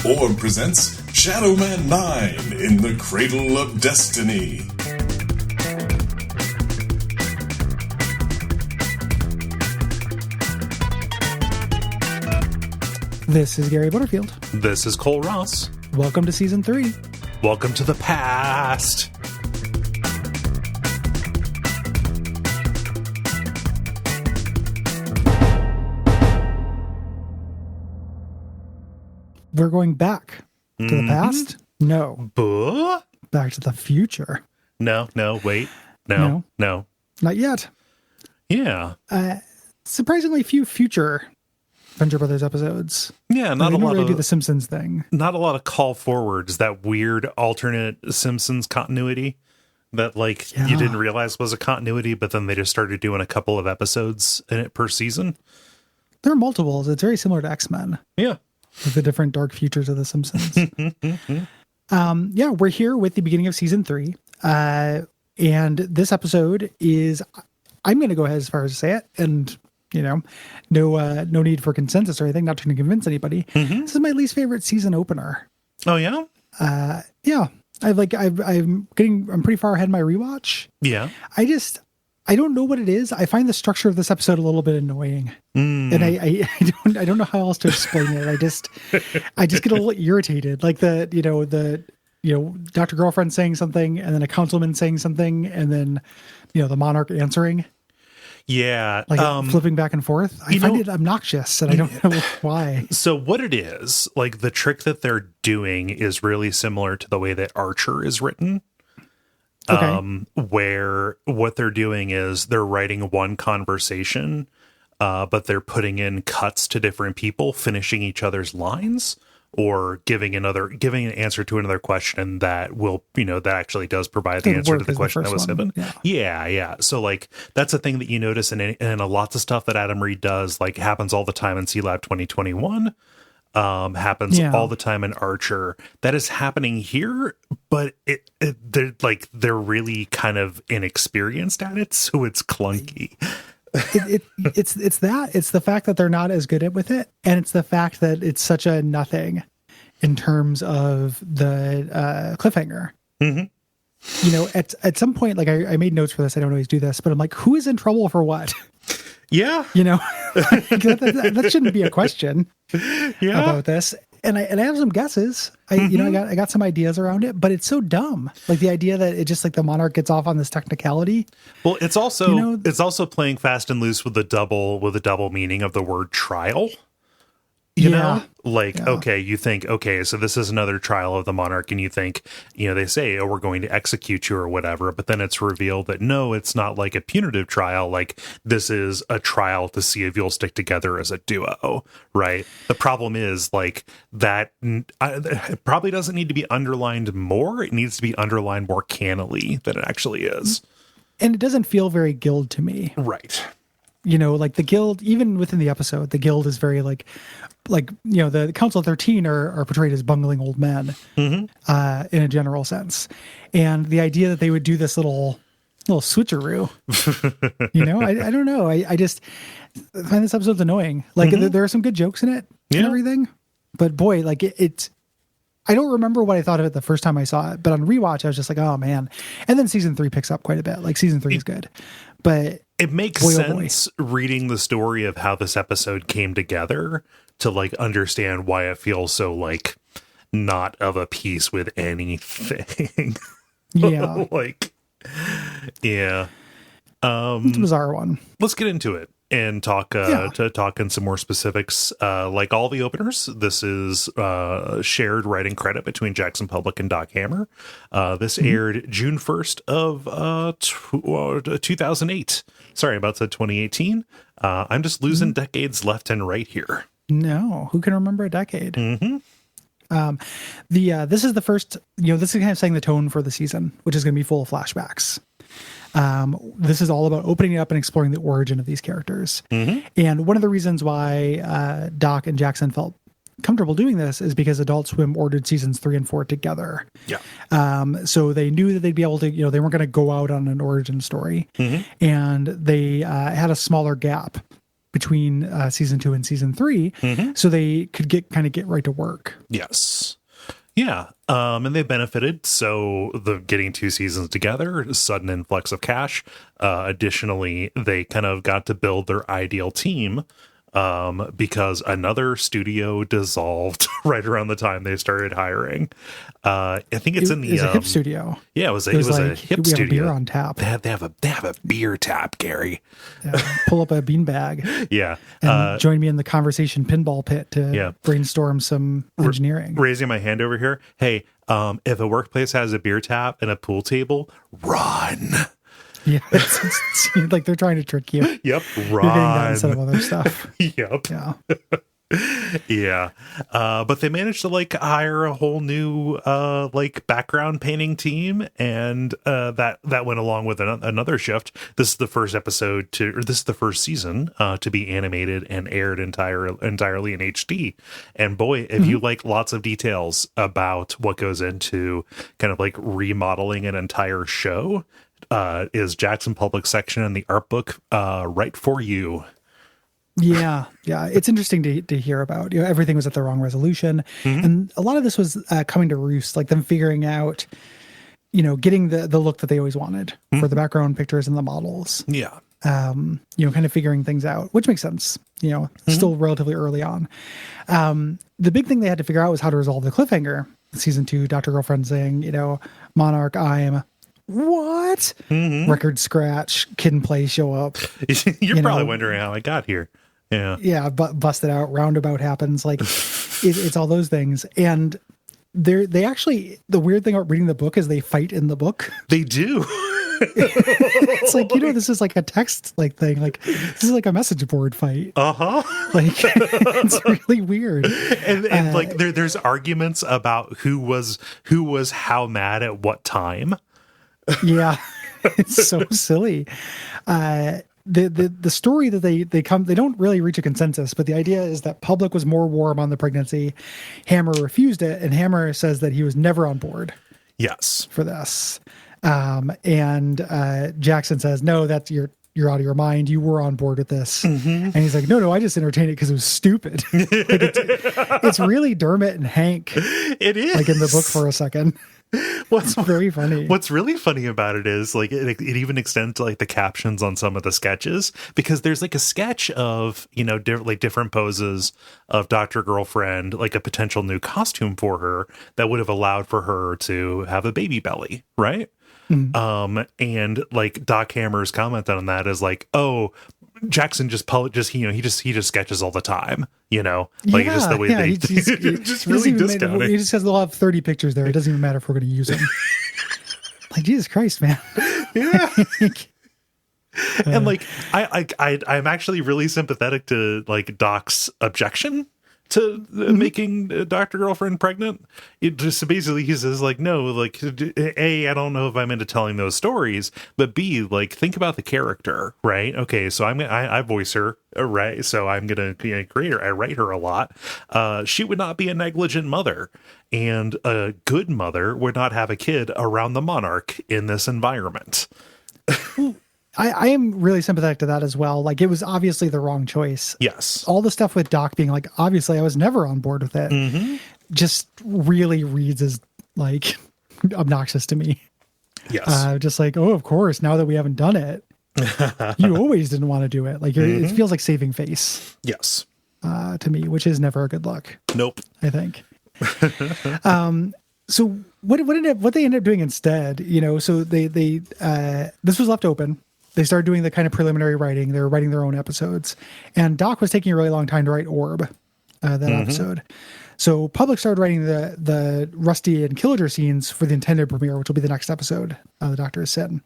Orb presents Shadowman 9 in the Cradle of Destiny. This is Gary Butterfield. This is Cole Ross. Welcome to Season 3. Welcome to the past. We're going back to the past? No. Back to the future. No, wait. No. Not yet. Yeah. Surprisingly few future Venture Brothers episodes. Yeah, not a lot really of do the Simpsons thing. Not a lot of call forwards, that weird alternate Simpsons continuity that you didn't realize was a continuity, but then they just started doing a couple of episodes in it per season. There are multiples. It's very similar to X-Men. Yeah. With the different dark futures of the Simpsons. We're here with the beginning of Season 3. And this episode is, I'm going to go ahead as far as to say it, and no need for consensus or anything, not trying to convince anybody. This is my least favorite season opener. Oh yeah? Yeah. I'm pretty far ahead in my rewatch. Yeah. I don't know what it is. I find the structure of this episode a little bit annoying. And I don't know how else to explain it. I just get a little irritated. Like the Dr. Girlfriend saying something, and then a councilman saying something, and then the Monarch answering. Yeah. Flipping back and forth. I find it obnoxious, and I don't know why. So what it is, the trick that they're doing is really similar to the way that Archer is written. Okay. Where what they're doing is they're writing one conversation, but they're putting in cuts to different people finishing each other's lines, or giving an answer to another question that will, that actually does provide the answer to the question that was given. Yeah. So that's a thing that you notice in a lots of stuff that Adam Reed does, happens all the time in C-Lab 2021. Happens all the time in Archer. That is happening here, but they're really kind of inexperienced at it, so it's clunky. It's the fact that they're not as good with it, and it's the fact that it's such a nothing in terms of the cliffhanger. At some point, I made notes for this. I don't always do this, but I'm like, who is in trouble for what? Yeah. That shouldn't be a question about this. And I have some guesses. I got some ideas around it, but it's so dumb. The idea that it just the Monarch gets off on this technicality. Well, it's also playing fast and loose with the double meaning of the word trial. Okay, you think, so this is another trial of the Monarch, and you think, they say, we're going to execute you or whatever, but then it's revealed that no, it's not like a punitive trial. This is a trial to see if you'll stick together as a duo, right? The problem is that it probably doesn't need to be underlined more. It needs to be underlined more cannily than it actually is. And it doesn't feel very Guild to me. Right. The Guild, even within the episode, the Guild is very the Council of 13 are portrayed as bungling old men in a general sense. And the idea that they would do this little switcheroo, I don't know. I just find this episode's annoying. There are some good jokes in it and everything, but boy, I don't remember what I thought of it the first time I saw it, but on rewatch, I was just like, oh man. And then season 3 picks up quite a bit. Season 3 is good, but it makes sense reading the story of how this episode came together to understand why it feels so not of a piece with anything. Yeah. Yeah. It's a bizarre one. Let's get into it and talk in some more specifics. Like all the openers, this is shared writing credit between Jackson Public and Doc Hammer. This aired June 1st of 2008. Sorry, about to 2018. I'm just losing decades left and right here. No, who can remember a decade? This is the first, this is kind of setting the tone for the season, which is going to be full of flashbacks. This is all about opening it up and exploring the origin of these characters. And one of the reasons why Doc and Jackson felt comfortable doing this is because Adult Swim ordered seasons 3 and 4 together. Yeah. So they knew that they'd be able to, they weren't going to go out on an origin story. And they had a smaller gap between season 2 and season 3, so they could get right to work. Yes. Yeah. And they benefited. So the getting 2 seasons together, sudden influx of cash. Additionally, they kind of got to build their ideal team, because another studio dissolved right around the time they started hiring. I think it's in the a hip studio. Yeah, it was a hip we studio. have a beer on tap. They have a beer tap, Gary. Pull up a beanbag. Yeah. And join me in the conversation pinball pit to brainstorm some engineering. Raising my hand over here. Hey, if a workplace has a beer tap and a pool table, run. Yeah, it's like they're trying to trick you. Yep, run. You're getting that instead of other stuff. Yep. Yeah. Yeah. But they managed to hire a whole new background painting team, and that went along with another shift. This is the first season to be animated and aired entirely in HD. And boy, if you like lots of details about what goes into kind of remodeling an entire show, is Jackson Public section in the art book right for you. Yeah. It's interesting to hear about. Everything was at the wrong resolution, and a lot of this was coming to roost, like them figuring out, getting the look that they always wanted for the background pictures and the models. Yeah. Kind of figuring things out, which makes sense. Still relatively early on. The big thing they had to figure out was how to resolve the cliffhanger. Season 2, Dr. Girlfriend saying, Monarch, I'm what? Record scratch, Kid and Play show up. You're probably wondering how I got here. Yeah, but busted out, roundabout happens. It's all those things. And they actually, the weird thing about reading the book is they fight in the book. They do. It's this is like a text thing. This is like a message board fight. It's really weird. And there's arguments about who was how mad at what time. Yeah, it's so silly. The story that they don't really reach a consensus, but the idea is that public was more warm on the pregnancy. Hammer refused it, and Hammer says that he was never on board. Yes, for this. And Jackson says, no, that's you're out of your mind. You were on board with this. And he's like, no, I just entertained it because it was stupid. It's really Dermot and Hank. It is in the book for a second. What's very funny. What's really funny about it is it even extends to the captions on some of the sketches, because there's a sketch of different poses of Dr. Girlfriend, a potential new costume for her that would have allowed for her to have a baby belly, right? And Doc Hammer's comment on that is oh, Jackson just sketches all the time, just the way they just really discounting. He just says they'll have 30 pictures there. It doesn't even matter if we're going to use them. Jesus Christ, man. Yeah. And I'm actually really sympathetic to Doc's objection to making Dr. Girlfriend pregnant. It just basically, he says no, A, I don't know if I'm into telling those stories, but B, think about the character, right? Okay, so I voice her, right? So I'm gonna create her. I write her a lot. She would not be a negligent mother, and a good mother would not have a kid around the Monarch in this environment. I am really sympathetic to that as well. It was obviously the wrong choice. Yes. All the stuff with Doc being obviously I was never on board with it, just really reads as obnoxious to me. Yes. Just oh, of course, now that we haven't done it, you always didn't want to do it. It feels like saving face. Yes. To me, which is never a good look. Nope. I think. So what they ended up doing instead, so they this was left open. They started doing the kind of preliminary writing. They were writing their own episodes, and Doc was taking a really long time to write Orb, that episode. So Public started writing the Rusty and Killager scenes for the intended premiere, which will be the next episode of The Doctor is Sin.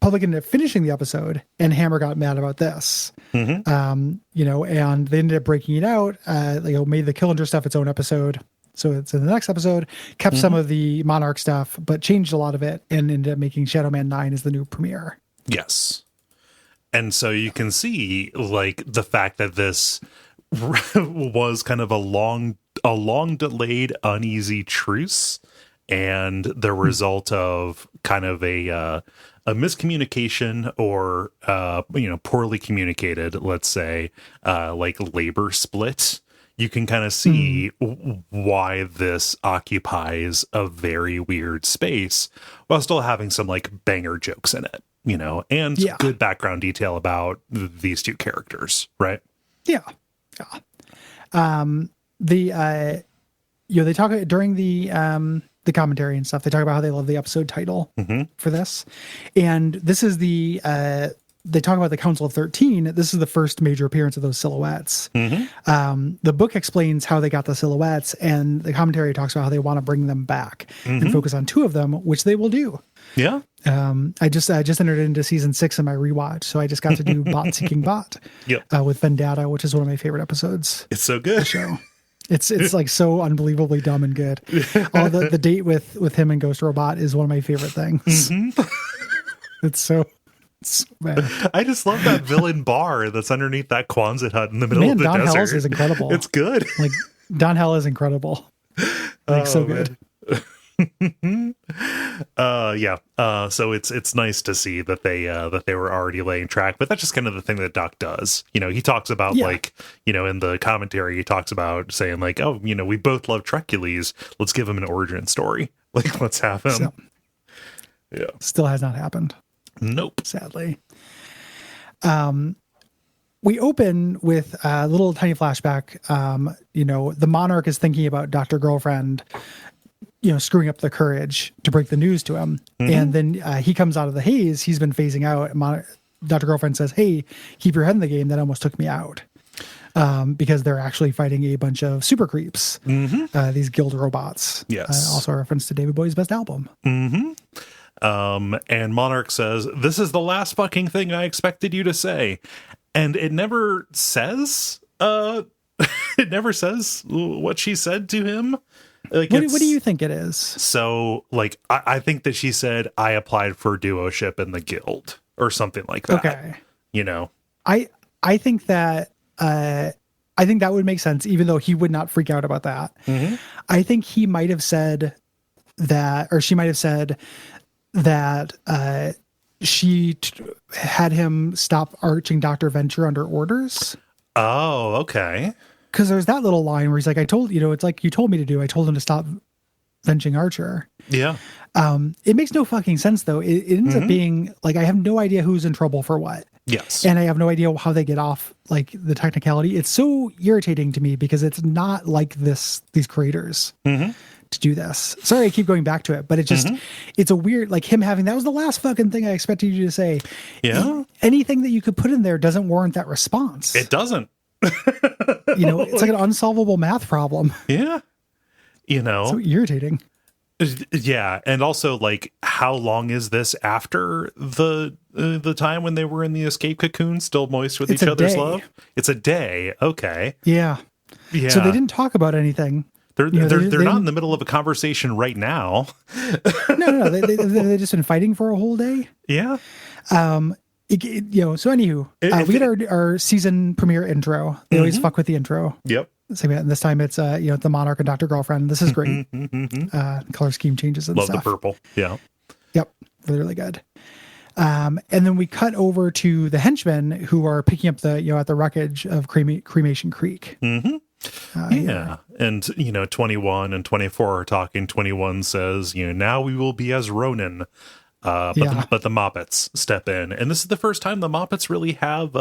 Public ended up finishing the episode, and Hammer got mad about this. And they ended up breaking it out. Made the Killager stuff its own episode. So it's in the next episode, kept some of the Monarch stuff, but changed a lot of it and ended up making Shadowman 9 as the new premiere. Yes. And so you can see the fact that this was kind of a long delayed, uneasy truce, and the result of kind of a a miscommunication or poorly communicated, let's say, like labor split, you can kind of see why this occupies a very weird space while still having some like banger jokes in it, and good background detail about these two characters, right? Yeah. They talk during the commentary and stuff. They talk about how they love the episode title for this, and this is they talk about the Council of 13. This is the first major appearance of those silhouettes. The book explains how they got the silhouettes, and the commentary talks about how they want to bring them back and focus on 2 of them, which they will do. Yeah. I just entered into season 6 in my rewatch, so I just got to do Bot Seeking Bot with Vendetta, which is one of my favorite episodes. It's so good. Show. It's like so unbelievably dumb and good. All the date with him and Ghost Robot is one of my favorite things. It's so bad. I just love that villain bar that's underneath that Quonset hut in the middle of the Don desert. Hells is incredible. It's good. Like Don Hell is incredible. Like so good. So it's nice to see that they were already laying track, but that's just kind of the thing that Doc does. He talks about in the commentary, he talks about saying like, oh, we both love Trecules. Let's give him an origin story. Like, let's have him. Still has not happened. Nope. Sadly. We open with a little tiny flashback. The Monarch is thinking about Dr. Girlfriend, screwing up the courage to break the news to him. And then he comes out of the haze. He's been phasing out. Dr. Girlfriend says, hey, keep your head in the game. That almost took me out. Because they're actually fighting a bunch of super creeps, these guild robots. Yes. Also a reference to David Bowie's best album. And Monarch says, this is the last fucking thing I expected you to say. And it never says, what she said to him. Like, what do you think it is? So, like, I think that she said, I applied for duoship in the guild or something like that. Okay. I think that, I think that would make sense, even though he would not freak out about that. I think he might have said that, or she might have said that she had him stop arching Dr. Venture under orders. Oh, okay. Because there's that little line where he's like, it's like you told me to do. I told him to stop benching Archer. Yeah. It makes no fucking sense, though. It ends up being like, I have no idea who's in trouble for what. Yes. And I have no idea how they get off like the technicality. It's so irritating to me because it's not like these creators to do this. Sorry, I keep going back to it, but it just, it's a weird, like him having, that was the last fucking thing I expected you to say. Yeah. Anything that you could put in there doesn't warrant that response. It doesn't. It's like an unsolvable math problem. Yeah. So irritating. Yeah, and also like, how long is this after the time when they were in the escape cocoon, still moist with each other's love? It's a day. Okay. Yeah. So they didn't talk about anything. They're not in the middle of a conversation right now. No. They just been fighting for a whole day. Yeah. So anywho, we get our season premiere intro. They always fuck with the intro. Yep. Segment. And this time it's the Monarch and Dr. Girlfriend. This is great. Color scheme changes and Love stuff. the purple. Yeah. Yep. Really, really good. And then we cut over to the henchmen who are picking up the at the wreckage of Cremation Creek. Yeah. And 21 and 24 are talking. 21 says, now we will be as Ronin. But the Moppets step in, and this is the first time the Moppets really have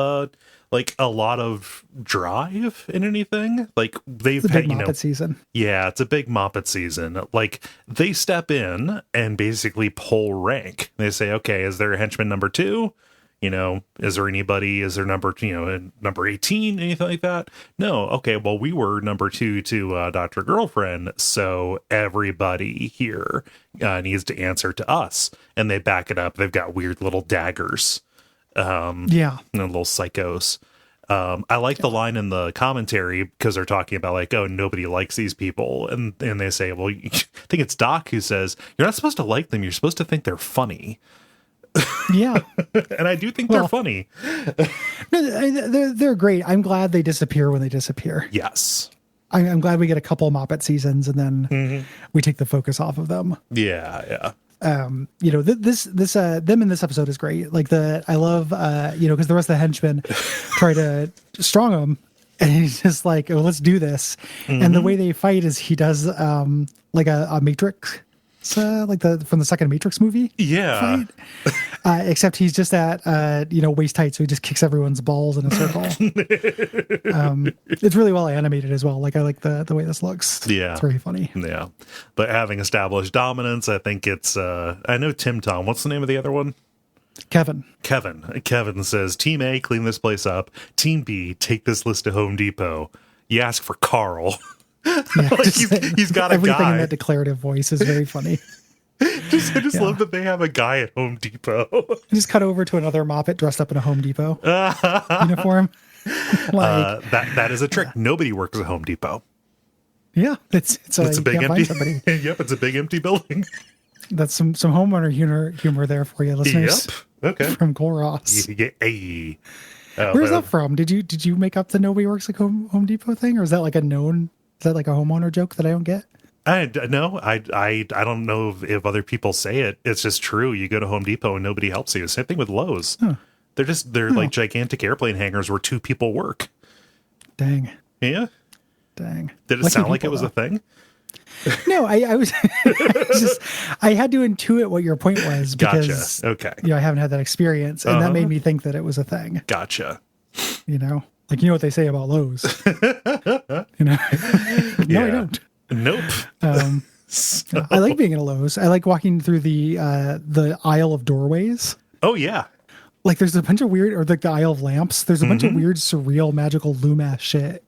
like a lot of drive in anything. Like they've had, Moppet season. Yeah, it's a big Moppet season. Like they step in and basically pull rank. They say, okay, is there a henchman number 2? Is there anybody? Is there number 18? Anything like that? No. Okay. Well, we were number 2 to Dr. Girlfriend, so everybody here needs to answer to us, and they back it up. They've got weird little daggers. And little psychos. I like the line in the commentary because they're talking about like, oh, nobody likes these people, and they say, well, I think it's Doc who says you're not supposed to like them. You're supposed to think they're funny. Yeah. And I do think they're funny. No, they're great. I'm glad they disappear when they disappear. Yes. I'm glad we get a couple Moppet seasons and then we take the focus off of them. Yeah. them in this episode is great. Like I love, because the rest of the henchmen try to strong him, and he's just like, oh, let's do this. And the way they fight is he does like a Matrix, like from the second Matrix movie. Yeah. Fight. Except he's just at waist height, so he just kicks everyone's balls in a circle. It's really well animated as well. Like I like the way this looks. Yeah, it's very funny. Yeah, but having established dominance, I think it's I know Tim Tom. What's the name of the other one? Kevin says, Team A, clean this place up. Team B, take this list to Home Depot. You ask for Carl. Yeah, like he's got a everything guy. in that declarative voice is very funny. I just love that they have a guy at Home Depot. Just cut over to another Moppet dressed up in a Home Depot uniform. That is a trick. Nobody works at Home Depot. Yeah, it's a big empty. Yep, it's a big empty building. That's some homeowner humor there for you, listeners. Yep. Okay. From Cole Ross. Yeah. Where's that from? Did you make up the nobody works at Home Depot thing, or is that like a known? Is that like a homeowner joke that I don't get? I don't know if other people say it. It's just true. You go to Home Depot and nobody helps you. Same thing with Lowe's. Huh. They're like gigantic airplane hangars where two people work. Dang. Yeah. Dang. Did it sound like it was a thing? No, I was I had to intuit what your point was because okay. I haven't had that experience, and that made me think that it was a thing. Gotcha. Like what they say about Lowe's. No, I don't. Nope. I like being in a Lowe's. I like walking through the aisle of doorways. Oh yeah. Like there's a bunch of weird, or like the aisle of lamps. There's a bunch of weird, surreal, magical Loomass shit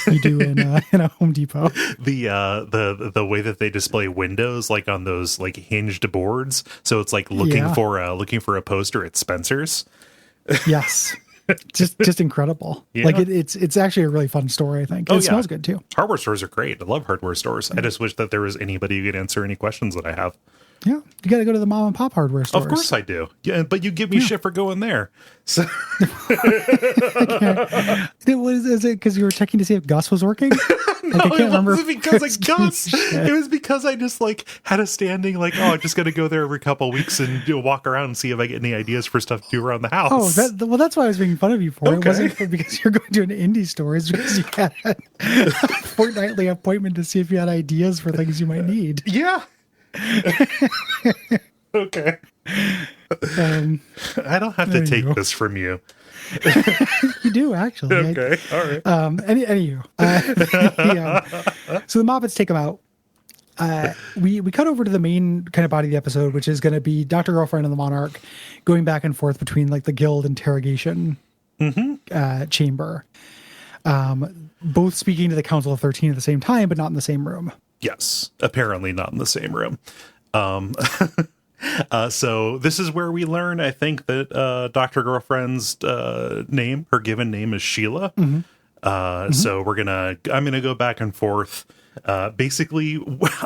you do in a Home Depot. The way that they display windows, like on those like hinged boards, so it's like looking for a poster at Spencer's. Yes. Just incredible. Yeah. Like it's actually a really fun store, I think. It smells good too. Hardware stores are great. I love hardware stores. I just wish that there was anybody who could answer any questions that I have. Yeah, you got to go to the mom and pop hardware stores. Of course I do. Yeah, but you give me shit for going there. So is it because you were checking to see if Gus was working? No, it wasn't because of Gus. It was because I just had a standing I'm just going to go there every couple of weeks and walk around and see if I get any ideas for stuff to do around the house. Oh, that's why I was making fun of you for. Okay. It wasn't because you're going to an indie store. It's because you had a fortnightly appointment to see if you had ideas for things you might need. Yeah. Okay. I don't have to take this from you. You do, actually. Okay. All right. Anywho. So the Moppets take him out. We cut over to the main kind of body of the episode, which is going to be Dr. Girlfriend and the Monarch going back and forth between the guild interrogation chamber. Both speaking to the Council of 13 at the same time, but not in the same room. Yes, apparently not in the same room. So this is where we learn, I think, that Dr. Girlfriend's name, her given name, is Sheila. So I'm gonna go back and forth. Basically,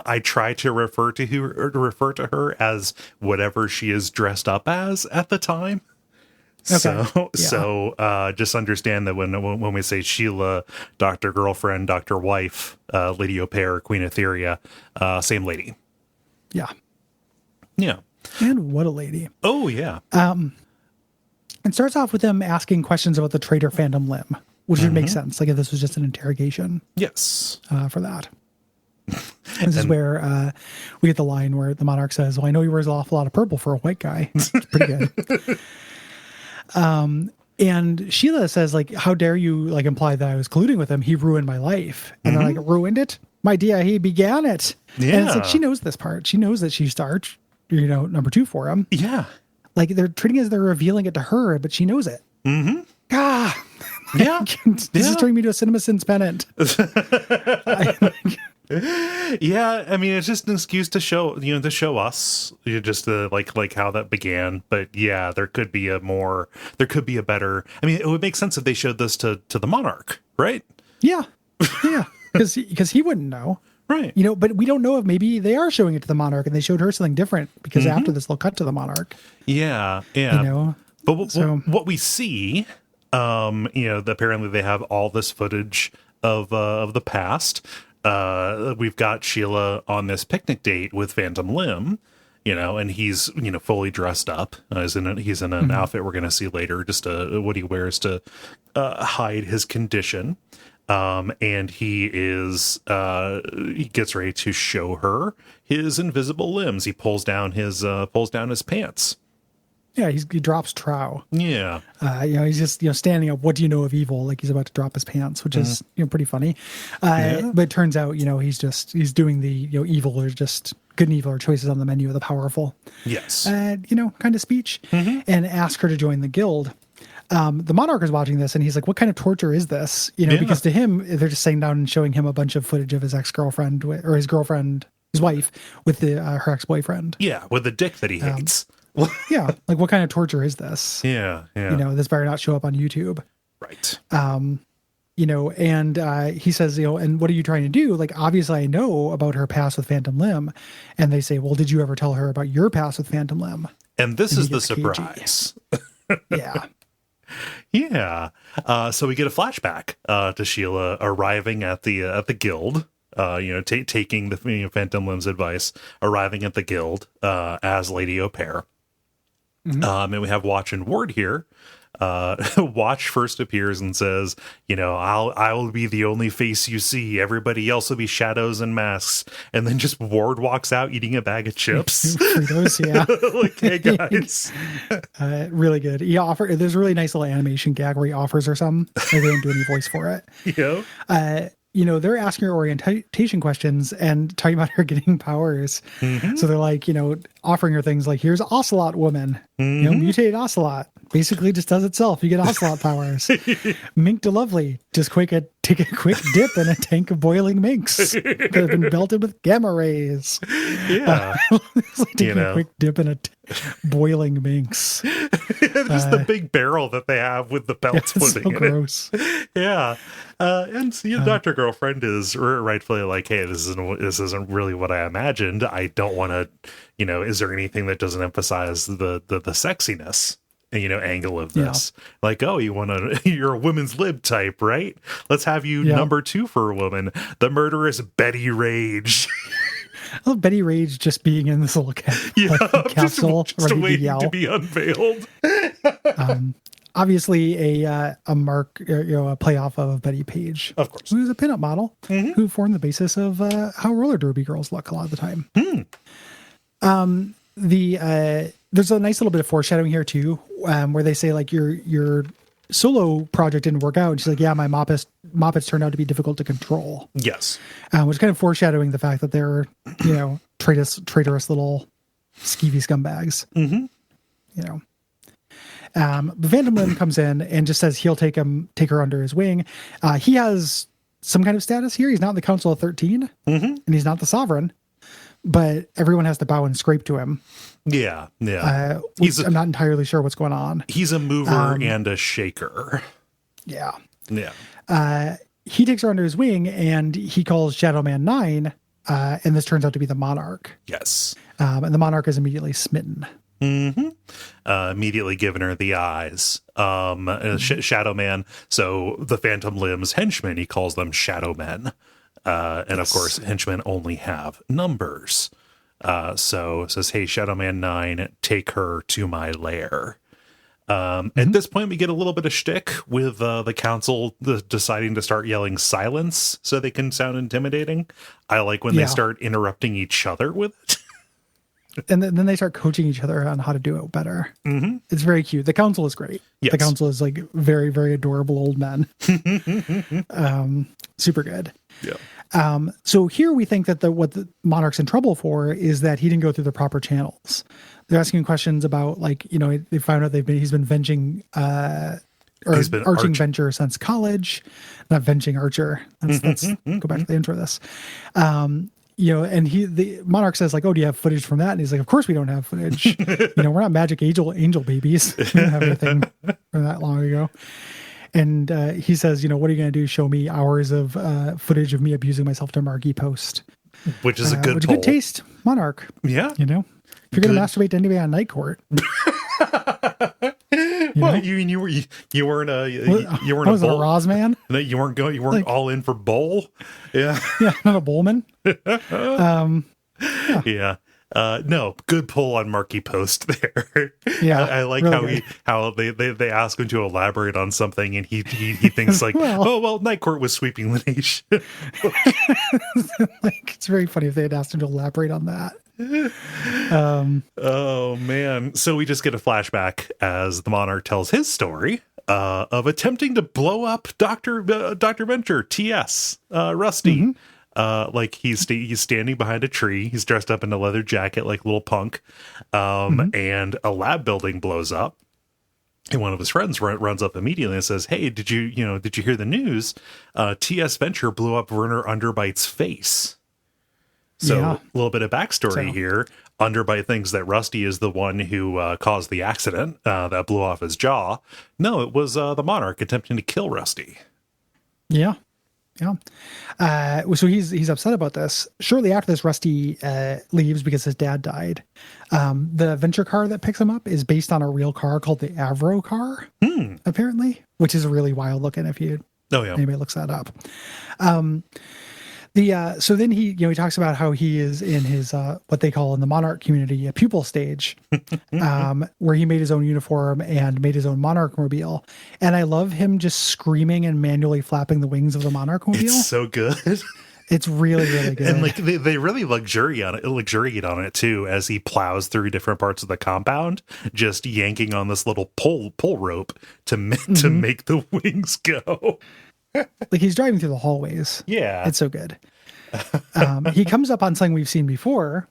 I try to refer to her as whatever she is dressed up as at the time. Okay. So just understand that when we say Sheila, Dr. Girlfriend, Dr. Wife, Lady Au Pair, Queen Etheria, same lady. Yeah. Yeah. And what a lady. Oh, yeah. It starts off with them asking questions about the traitor Phantom Limb, which would make sense. Like if this was just an interrogation. Yes. For that. This is where we get the line where the Monarch says, well, I know he wears an awful lot of purple for a white guy. It's pretty good. And Sheila says, how dare you imply that I was colluding with him? He ruined my life. And they're ruined it? My dear, he began it. Yeah. And it's she knows this part. She knows that she's starch, number 2 for him. Yeah. They're treating it as they're revealing it to her, but she knows it. Mm-hmm. Ah. Yeah. This is turning me to a CinemaSins pennant. Yeah, I mean, it's just an excuse to show, to show us just like how that began. But yeah, there could be a better. I mean, it would make sense if they showed this to the Monarch, right? Yeah, yeah, because he wouldn't know, right? But we don't know if maybe they are showing it to the Monarch and they showed her something different because after this, they'll cut to the Monarch. Yeah, yeah. But what we see, apparently they have all this footage of the past. We've got Sheila on this picnic date with Phantom Limb, and he's, fully dressed up. He's in an outfit we're going to see later, just what he wears to hide his condition. And he gets ready to show her his invisible limbs. He pulls down his pants. Yeah, he drops trow. Yeah. He's just, standing up. What do you know of evil? Like he's about to drop his pants, which is, pretty funny. But it turns out, he's doing the, evil or just good and evil are choices on the menu of the powerful. Yes. Kind of speech, and ask her to join the guild. The Monarch is watching this and he's like, what kind of torture is this? Because to him, they're just sitting down and showing him a bunch of footage of his ex-girlfriend or his girlfriend, his wife with her ex-boyfriend. Yeah. With the dick that he hates. Yeah. Like what kind of torture is this? Yeah. Yeah. This better not show up on YouTube. Right. And he says, and what are you trying to do? Like, obviously I know about her past with Phantom Limb. And they say, well, did you ever tell her about your past with Phantom Limb? And this is the surprise. Yeah. Yeah. So we get a flashback to Sheila arriving at the guild, taking the Phantom Limb's advice, arriving at the guild as Lady Au Pair. And we have Watch and Ward here. Watch first appears and says, I will be the only face you see. Everybody else will be shadows and masks. And then just Ward walks out eating a bag of chips. Fritos, yeah. Like, hey guys. Really good. There's a really nice little animation gag where he offers her some. They didn't do any voice for it. Yeah. They're asking her orientation questions and talking about her getting powers. So they're like, offering her things like, here's Ocelot Woman, mutated Ocelot, basically just does itself. You get Ocelot powers. Mink to Lovely, just take a quick dip in a tank of boiling minks that have been belted with gamma rays. Yeah. It's like taking a quick dip in a boiling minks. Just the big barrel that they have with the belts putting in gross. Yeah. And Dr. Girlfriend is rightfully like, hey, this isn't really what I imagined. I don't want to, is there anything that doesn't emphasize the sexiness, angle of this? Yeah. Like, oh, you're a women's lib type, right? Let's have you number 2 for a woman, the murderous Betty Rage. I love Betty Rage just being in this little capsule, just waiting to be unveiled. Obviously, a mark, a playoff of Betty Page, of course, who's a pinup model who formed the basis of how roller derby girls look a lot of the time. There's a nice little bit of foreshadowing here too, where they say like your solo project didn't work out. And she's like, yeah, my Moppets turned out to be difficult to control. Yes, which kind of foreshadowing the fact that they're traitorous little skeevy scumbags. But Phantom Limb comes in and just says he'll take her under his wing. He has some kind of status here. He's not in the Council of 13, and he's not the Sovereign, but everyone has to bow and scrape to him. Yeah. I'm not entirely sure what's going on. He's a mover and a shaker. Yeah. Yeah. He takes her under his wing and he calls Shadowman 9, and this turns out to be the Monarch. Yes. And the Monarch is immediately smitten. Immediately giving her the eyes. Shadowman. So the Phantom Limb's henchmen, he calls them Shadowmen. And of course, henchmen only have numbers. So it says, hey, Shadowman 9, take her to my lair. At this point, we get a little bit of shtick with the council deciding to start yelling silence so they can sound intimidating. I like when they start interrupting each other with it. And then they start coaching each other on how to do it better. It's very cute. The council is great. Yes. The council is like very, very adorable old men. Super good. Yeah. So here we think that what the Monarch's in trouble for is that he didn't go through the proper channels. They're asking questions about they found out he's been venging arching venture since college, not venging archer. Let's go back to the intro of this. And the Monarch says like, oh, do you have footage from that? And he's like, of course we don't have footage. We're not magic angel babies. We don't have anything from that long ago. And he says, what are you going to do? Show me hours of footage of me abusing myself to Margie Post. Which is a good taste, Monarch. Yeah. If you're going to masturbate to anybody on Night Court. What you weren't a bowl Roz man? No, you weren't like, all in for bowl. Yeah. Yeah, not a bowlman. Yeah. No, good pull on Marky Post there. Yeah, I like really how they ask him to elaborate on something, and he thinks like, Night Court was sweeping the nation. Like, it's very funny if they had asked him to elaborate on that. Oh man! So we just get a flashback as the Monarch tells his story of attempting to blow up Dr. Venture, TS, Rusty. Like he's standing behind a tree. He's dressed up in a leather jacket like a little punk. And a lab building blows up. And one of his friends runs up immediately and says, "Hey, did you hear the news? TS Venture blew up Werner Underbite's face." So a little bit of backstory here. Underbite thinks that Rusty is the one who caused the accident that blew off his jaw. No, it was the Monarch attempting to kill Rusty. Yeah. So he's upset about this. Shortly after this, Rusty leaves because his dad died. The Venture car that picks him up is based on a real car called the Avro car, apparently, which is really wild looking if anybody looks that up. So then he talks about how he is in his what they call in the Monarch community a pupil stage, where he made his own uniform and made his own Monarch mobile. And I love him just screaming and manually flapping the wings of the Monarch mobile. It's so good. It's really, really good. And like they really luxuriate on it too, as he plows through different parts of the compound, just yanking on this little pull rope to make the wings go. Like he's driving through the hallways. Yeah. It's so good. He comes up on something we've seen before,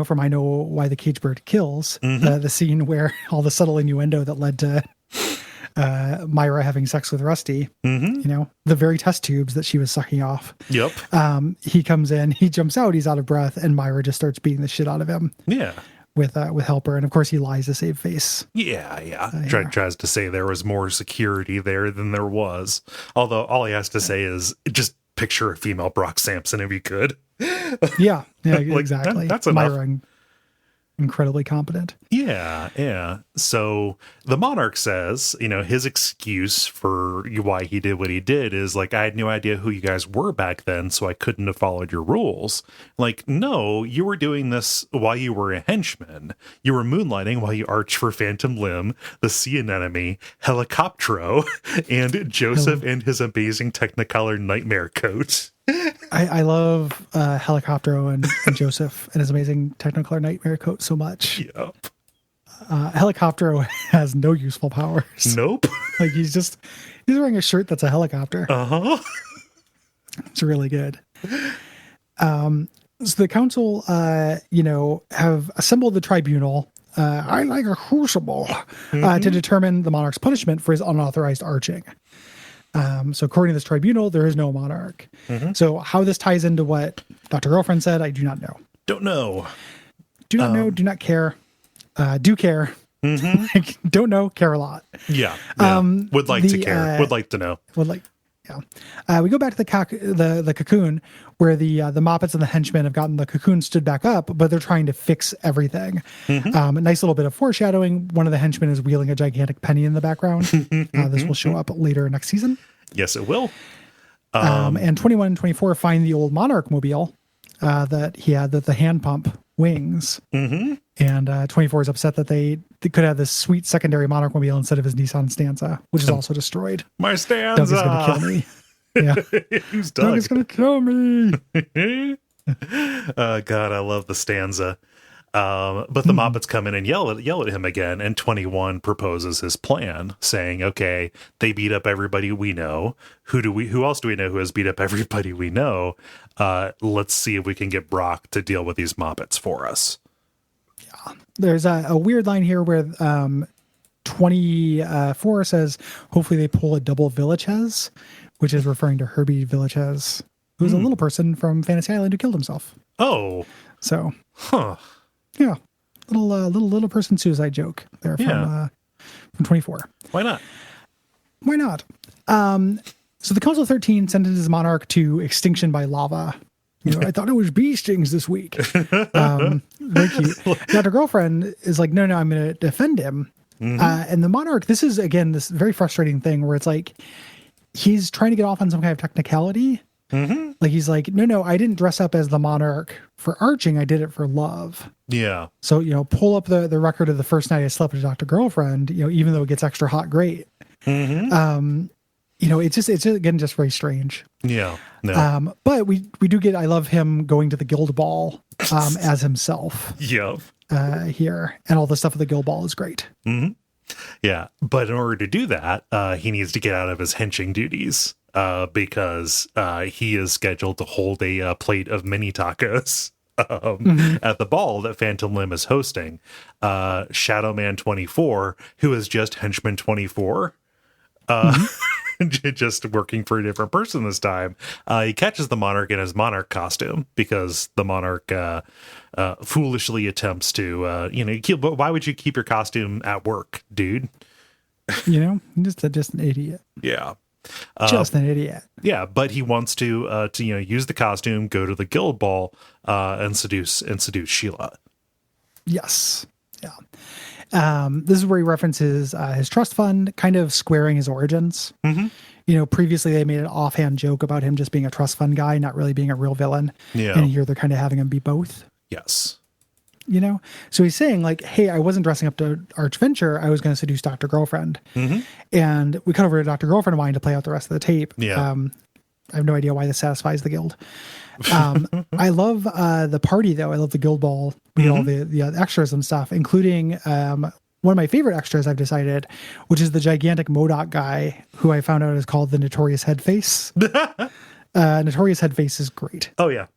from I Know Why the Cage Bird Kills, the scene where all the subtle innuendo that led to Myra having sex with Rusty, the very test tubes that she was sucking off. Yep. He comes in, he jumps out, he's out of breath, and Myra just starts beating the shit out of him. Yeah. With Helper, and of course he lies to save face. Yeah. Tries to say there was more security there than there was. Although all he has to say is just picture a female Brock Sampson if you could. Yeah, like, exactly. That's enough. Myra, incredibly competent. Yeah. So the Monarch says, his excuse for why he did what he did is like, I had no idea who you guys were back then, so I couldn't have followed your rules. Like, no, you were doing this while you were a henchman. You were moonlighting while you arched for Phantom Limb, the Sea Anemone, Helicoptero, and Joseph and his amazing Technicolor nightmare coat. I love Helicoptero and Joseph and his amazing Technicolor nightmare coat so much. Yep. Helicoptero has no useful powers. Nope. Like he's wearing a shirt that's a helicopter. It's really good. So the council, have assembled the tribunal. I like a crucible to determine the Monarch's punishment for his unauthorized arching. So according to this tribunal, there is no Monarch. So how this ties into what Dr. Girlfriend said, I do not know. Don't know. Do not know. Do not care. Do care. Don't know. Care a lot. Yeah. Would like to care. Would like to know. We go back to the cocoon where the Moppets and the henchmen have gotten the cocoon stood back up, but they're trying to fix everything. A nice little bit of foreshadowing. One of the henchmen is wheeling a gigantic penny in the background. This will show up later next season. Yes, it will. And 21 and 24 find the old Monarch mobile that he had, the hand pump wings. And 24 is upset that they could have this sweet secondary Monarch mobile instead of his Nissan Stanza, which is also destroyed. My Stanza! Doug is going to kill me. Yeah. Who's Doug? Doug is going to kill me. God, I love the Stanza. But the Moppets come in and yell at him again, and 21 proposes his plan, saying, okay, they beat up everybody we know. Who else do we know who has beat up everybody we know? Let's see if we can get Brock to deal with these Moppets for us. Yeah. There's a weird line here where 24 says, hopefully they pull a double Villachez, which is referring to Herbie Villachez, who's a little person from Fantasy Island who killed himself. Oh. So. Huh. Yeah. Little person suicide joke there from 24. Why not? Why not? So the Council of 13 sentences Monarch to extinction by lava. I thought it was bee stings this week. Very cute. Dr. Girlfriend is like, no, I'm going to defend him. And the Monarch, this is, again, this very frustrating thing where it's like, he's trying to get off on some kind of technicality, Like, he's like, no, I didn't dress up as the Monarch for arching. I did it for love. Yeah. So, pull up the record of the first night I slept with Dr. Girlfriend, even though it gets extra hot, great. It's again, just very strange. Yeah. No. But we do get, I love him going to the guild ball as himself. Yeah. Here, and all the stuff at the guild ball is great. Yeah. But in order to do that, he needs to get out of his henching duties because he is scheduled to hold a plate of mini tacos at the ball that Phantom Limb is hosting. Shadowman 24, who is just henchman 24, just working for a different person this time. He catches the Monarch in his Monarch costume because the Monarch foolishly attempts to, why would you keep your costume at work, dude? Just an idiot. Yeah. Just an idiot. Yeah, but he wants to use the costume, go to the guild ball, and seduce Sheila. Yes. Yeah. This is where he references his trust fund, kind of squaring his origins. Previously they made an offhand joke about him just being a trust fund guy, not really being a real villain. Yeah. And here they're kind of having him be both. Yes. So he's saying, like, hey, I wasn't dressing up to Archventure. I was going to seduce Dr. Girlfriend. And we cut over to Dr. Girlfriend wanting to play out the rest of the tape. Yeah. I have no idea why this satisfies the guild. I love the party, though. I love the guild ball. We get all the extras and stuff, including one of my favorite extras, I've decided, which is the gigantic MODOK guy, who I found out is called the Notorious Headface. Notorious Headface is great. Oh, yeah.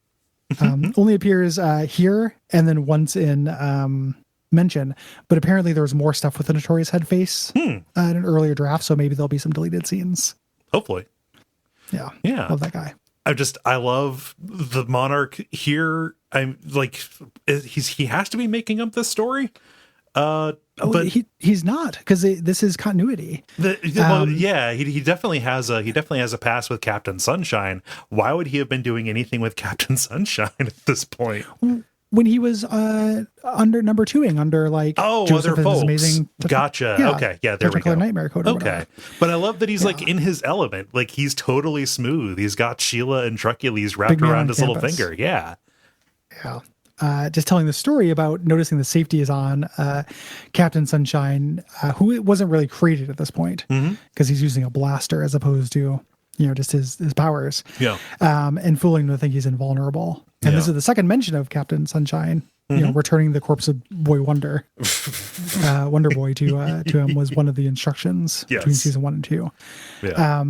Only appears here and then once in mention, but apparently there was more stuff with the Notorious Headface in an earlier draft, so maybe there'll be some deleted scenes. Hopefully. Yeah. Love that guy. I love the Monarch here. I'm like, he has to be making up this story. But he's not, because this is continuity. He definitely has a past with Captain Sunshine. Why would he have been doing anything with Captain Sunshine at this point? When he was under number 2ing under Joseph other folks. Amazing Gotcha. Yeah, okay, yeah, there we go. Nightmare Code. Okay, but I love that he's like in his element. Like, he's totally smooth. He's got Sheila and Trucules wrapped around his little finger. Yeah. Just telling the story about noticing the safety is on Captain Sunshine, who wasn't really created at this point because he's using a blaster as opposed to, just his powers. Yeah. And fooling to think he's invulnerable. And this is the second mention of Captain Sunshine, returning the corpse of Boy Wonder. Wonder Boy to him was one of the instructions between season 1 and 2. Yeah.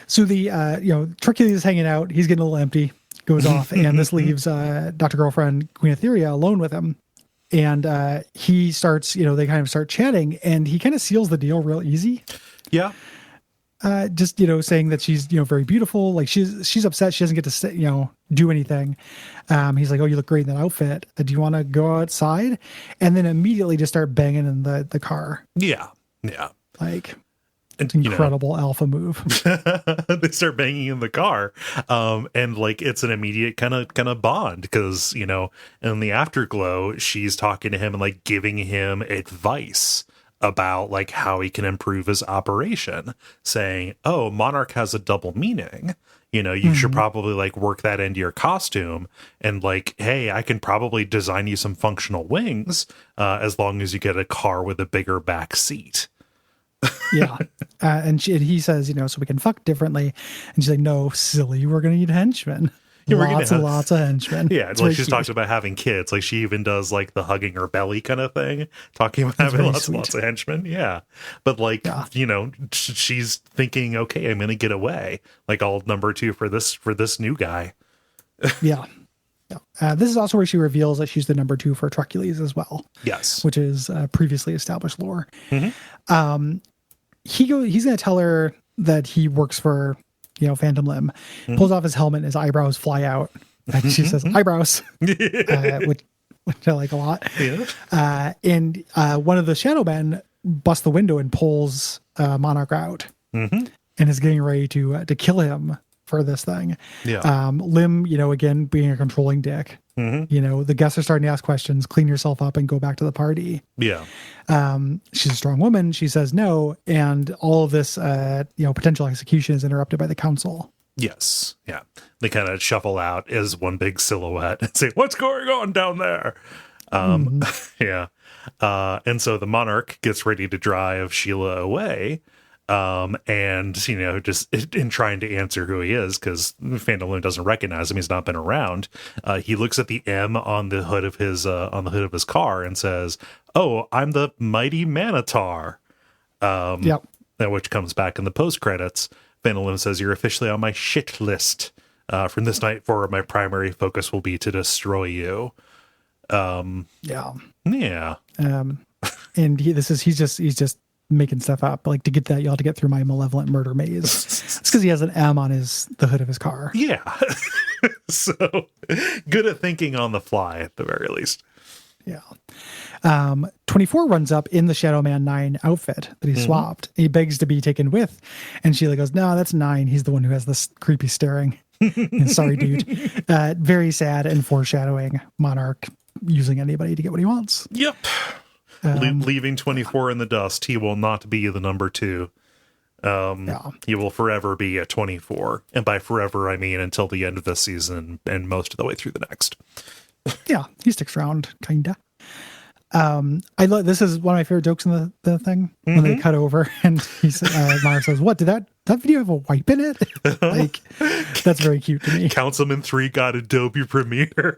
So the, Trucules is hanging out. He's getting a little empty. Goes off, and this leaves Dr. Girlfriend, Queen Etheria, alone with him. And he starts, they kind of start chatting, and he kind of seals the deal real easy. Yeah. Just, saying that she's, very beautiful. Like, she's upset she doesn't get to, do anything. He's like, oh, you look great in that outfit. Do you want to go outside? And then immediately just start banging in the car. Yeah. Yeah. Like, incredible alpha move. They start banging in the car, and like it's an immediate kind of bond because in the afterglow she's talking to him and like giving him advice about like how he can improve his operation, saying, oh, Monarch has a double meaning, you should probably like work that into your costume, and like, hey, I can probably design you some functional wings as long as you get a car with a bigger back seat. Yeah. And he says, so we can fuck differently. And she's like, no, silly, we're going to need henchmen. Lots of henchmen. Yeah. It's like she's talking about having kids. Like, she even does like the hugging her belly kind of thing, talking about having lots of henchmen. Yeah. But like, she's thinking, okay, I'm going to get away. Like, I'll number 2 for this new guy. Yeah. This is also where she reveals that she's the number 2 for Trucules as well. Yes. Which is previously established lore. He's going to tell her that he works for, Phantom Limb. Pulls off his helmet and his eyebrows fly out. And she says, eyebrows, which I like a lot. Yeah. And one of the Shadowmen busts the window and pulls Monarch out and is getting ready to kill him for this thing. Yeah. Lim, again, being a controlling dick. The guests are starting to ask questions, clean yourself up and go back to the party. Yeah. She's a strong woman. She says no. And all of this, potential execution is interrupted by the council. Yes. Yeah. They kind of shuffle out as one big silhouette and say, "What's going on down there?" Yeah. And so the Monarch gets ready to drive Sheila away. And, just in trying to answer who he is, because Phantom Limb doesn't recognize him. He's not been around. He looks at the M on the hood of his car and says, "Oh, I'm the mighty Manitar." Yep. Which comes back in the post credits. Phantom Limb says, "You're officially on my shit list. From this night forward, my primary focus will be to destroy you." Yeah. Yeah. And he's just making stuff up, like, to get that, you have to get through my malevolent murder maze. It's because he has an M on the hood of his car. Yeah. So good at thinking on the fly at the very least. Yeah. 24 runs up in the Shadowman 9 outfit that he swapped. He begs to be taken with, and Sheila goes, "No, that's 9. He's the one who has this creepy staring." Sorry, dude. Very sad and foreshadowing Monarch using anybody to get what he wants. Yep. Leaving 24 in the dust, he will not be the number 2. He will forever be at 24. And by forever, I mean until the end of this season and most of the way through the next. Yeah, he sticks around, kinda. This is one of my favorite jokes in the thing, when they cut over and Monarch says, "What, did that video have a wipe in it?" Like, that's very cute to me. Councilman 3 got Adobe Premiere.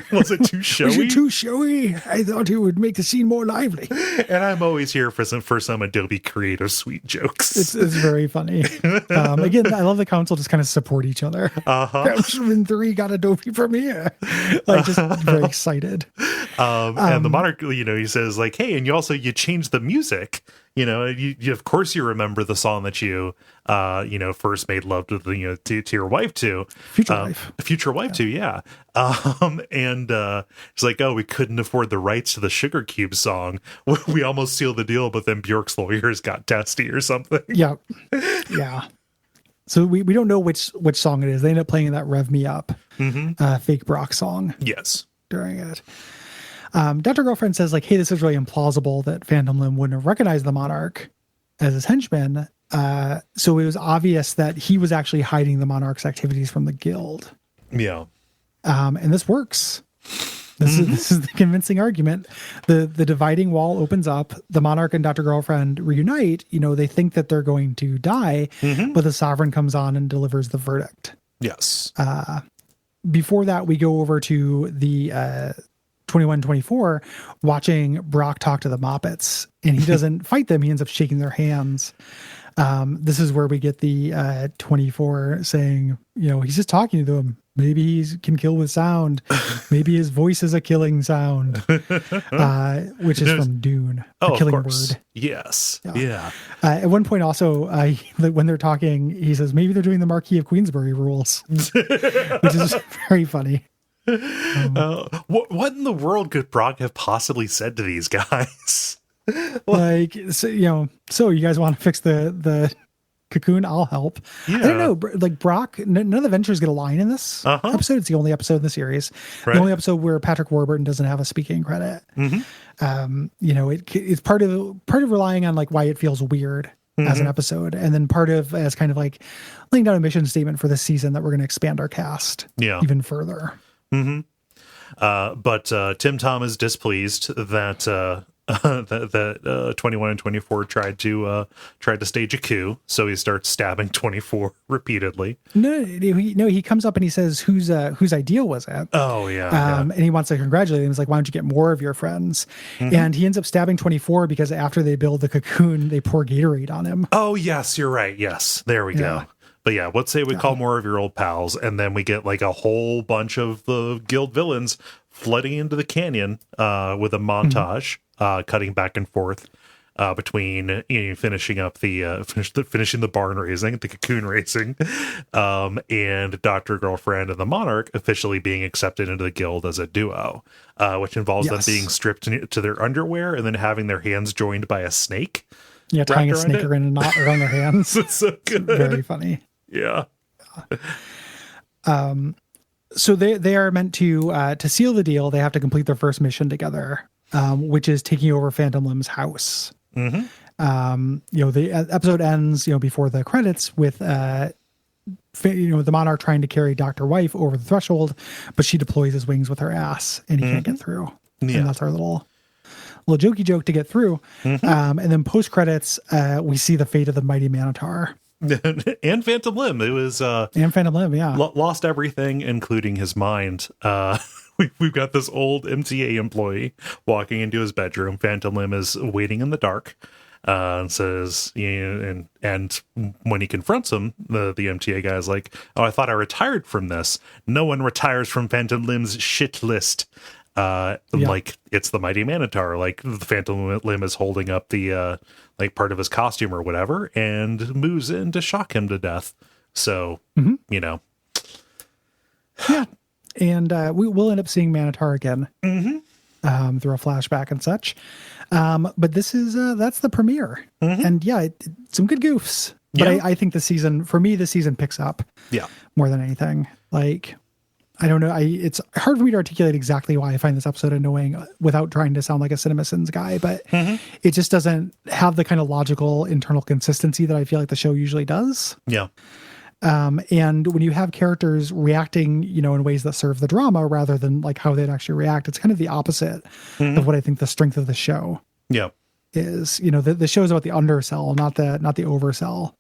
Was it too showy? Was it too showy? I thought it would make the scene more lively. And I'm always here for some Adobe Creative Suite jokes. It's very funny. Again, I love the council just kind of support each other. Councilman 3 got Adobe Premiere. Like, just very excited. And the Monarch, he says, like, "Hey, and you changed the music. You of course you remember the song that you first made love to to your wife to, future wife to, yeah." And it's like, "Oh, we couldn't afford the rights to the Sugar Cube song. We almost sealed the deal, but then Bjork's lawyers got testy or something." Yeah, yeah. So we don't know which song it is. They end up playing that "Rev Me Up" fake Brock song. Yes, during it. Dr. Girlfriend says, like, "Hey, this is really implausible that Phantom Limb wouldn't have recognized the Monarch as his henchman." So it was obvious that he was actually hiding the Monarch's activities from the guild. Yeah. And this works. This is the convincing argument. The dividing wall opens up. The Monarch and Dr. Girlfriend reunite. They think that they're going to die, but the Sovereign comes on and delivers the verdict. Yes. Before that, we go over to the 21-24, watching Brock talk to the Moppets, and he doesn't fight them. He ends up shaking their hands. This is where we get the 24 saying, he's just talking to them. Maybe he can kill with sound. Maybe his voice is a killing sound, which is from Dune, a killing word. Yes. Yeah. At one point also, when they're talking, he says, maybe they're doing the Marquis of Queensberry rules, which is very funny. What in the world could Brock have possibly said to these guys? Like, so you guys want to fix the cocoon? I'll help. Yeah. I don't know. Like, Brock, none of the Ventures get a line in this episode. It's the only episode in the series. Right. The only episode where Patrick Warburton doesn't have a speaking credit. It's part of relying on, like, why it feels weird as an episode, and then part of as kind of like laying down a mission statement for this season that we're going to expand our cast even further. But Tim Tom is displeased that that 21 and 24 tried to stage a coup, so he starts stabbing 24 repeatedly. No, he comes up and he says, whose idea was it? Oh yeah, and he wants to congratulate him. He's like, why don't you get more of your friends? And he ends up stabbing 24 because after they build the cocoon, they pour Gatorade on him. Oh yes, you're right. Yes, there we go. But yeah, let's say we call more of your old pals, and then we get like a whole bunch of the guild villains flooding into the canyon with a montage, cutting back and forth between finishing up finishing the barn raising, the cocoon raising, and Dr. Girlfriend and the Monarch officially being accepted into the guild as a duo, which involves them being stripped to their underwear and then having their hands joined by a snake. Yeah, tying a snake in a knot around their hands. It's so good. Very funny. Yeah. So they are meant to seal the deal. They have to complete their first mission together, which is taking over Phantom Limb's house. The episode ends, before the credits with the Monarch trying to carry Dr. Wife over the threshold, but she deploys his wings with her ass and he can't get through. Yeah. And that's our little jokey joke to get through. And then post credits, we see the fate of the mighty Minotaur. And Phantom Limb. It was and Phantom Limb, yeah. Lost everything, including his mind. We've got this old MTA employee walking into his bedroom. Phantom Limb is waiting in the dark. And says, and when he confronts him, the MTA guy is like, "Oh, I thought I retired from this. No one retires from Phantom Limb's shit list." Like it's the mighty Minotaur. Like the Phantom Limb is holding up the like part of his costume or whatever, and moves in to shock him to death. So yeah, and we'll end up seeing Minotaur again through a flashback and such. But this is that's the premiere, and some good goofs. But I think the season picks up more than anything. Like, I don't know. It's hard for me to articulate exactly why I find this episode annoying without trying to sound like a CinemaSins guy, but it just doesn't have the kind of logical internal consistency that I feel like the show usually does. Yeah. And when you have characters reacting, in ways that serve the drama rather than like how they'd actually react, it's kind of the opposite of what I think the strength of the show is. The show's about the undersell, not the oversell.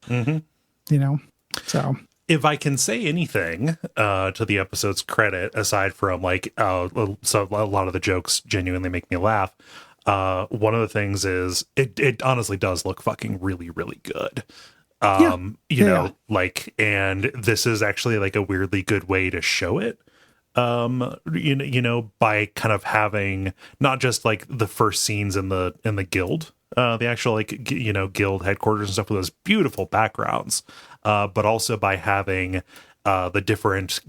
So if I can say anything to the episode's credit, aside from like so a lot of the jokes genuinely make me laugh, one of the things is it honestly does look fucking really, really good. Like, and this is actually like a weirdly good way to show it. By kind of having not just like the first scenes in the guild, the actual like guild headquarters and stuff with those beautiful backgrounds, but also by having the different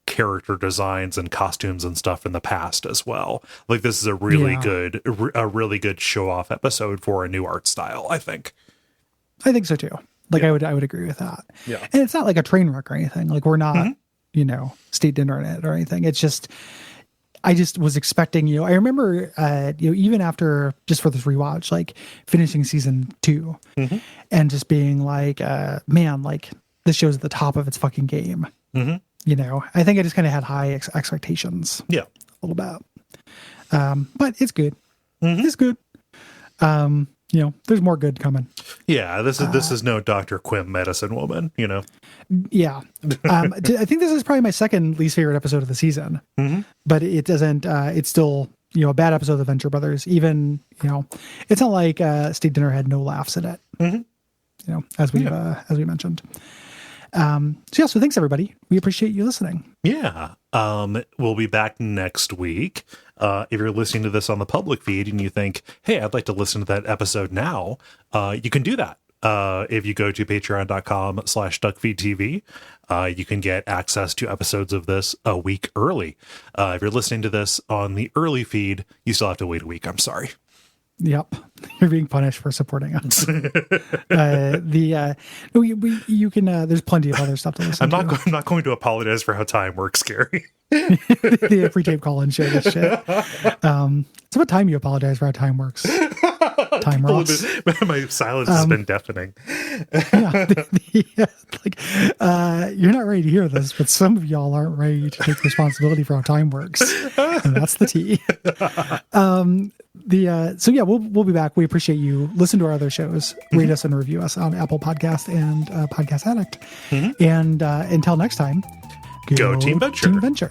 character designs and costumes and stuff in the past as well. Like this is a really good show off episode for a new art style. I think so too. Like I would agree with that. Yeah. And it's not like a train wreck or anything. Like we're not, state dinner in it or anything. It's just, I just was expecting, I remember, even after just for this rewatch, like finishing season 2 and just being like, man, like this show's at the top of its fucking game. I think I just kind of had high expectations. Yeah. A little bit. But it's good. It's good. There's more good coming. Yeah, this is no Dr. Quim medicine woman, Yeah. I think this is probably my second least favorite episode of the season. But it doesn't, it's still, a bad episode of the Venture Brothers. Even, it's not like State Dinner had no laughs in it. As we mentioned. So thanks everybody. We appreciate you listening. Yeah. We'll be back next week. If you're listening to this on the public feed and you think, hey, I'd like to listen to that episode now, you can do that. If you go to patreon.com/Duckfeed.tv, you can get access to episodes of this a week early. If you're listening to this on the early feed, you still have to wait a week. I'm sorry. Yep, you're being punished for supporting us. You can. There's plenty of other stuff to listen to. I'm not going to apologize for how time works, Gary. The pre-tape call-in show, this shit. It's about time you apologize for how time works. Time Ross. My silence has been deafening. You're not ready to hear this, but some of y'all aren't ready to take responsibility for how time works, and that's the tea. We'll be back. We appreciate you. Listen to our other shows. Rate us and review us on Apple Podcast and Podcast Addict. And until next time, go Team Venture. Team Venture.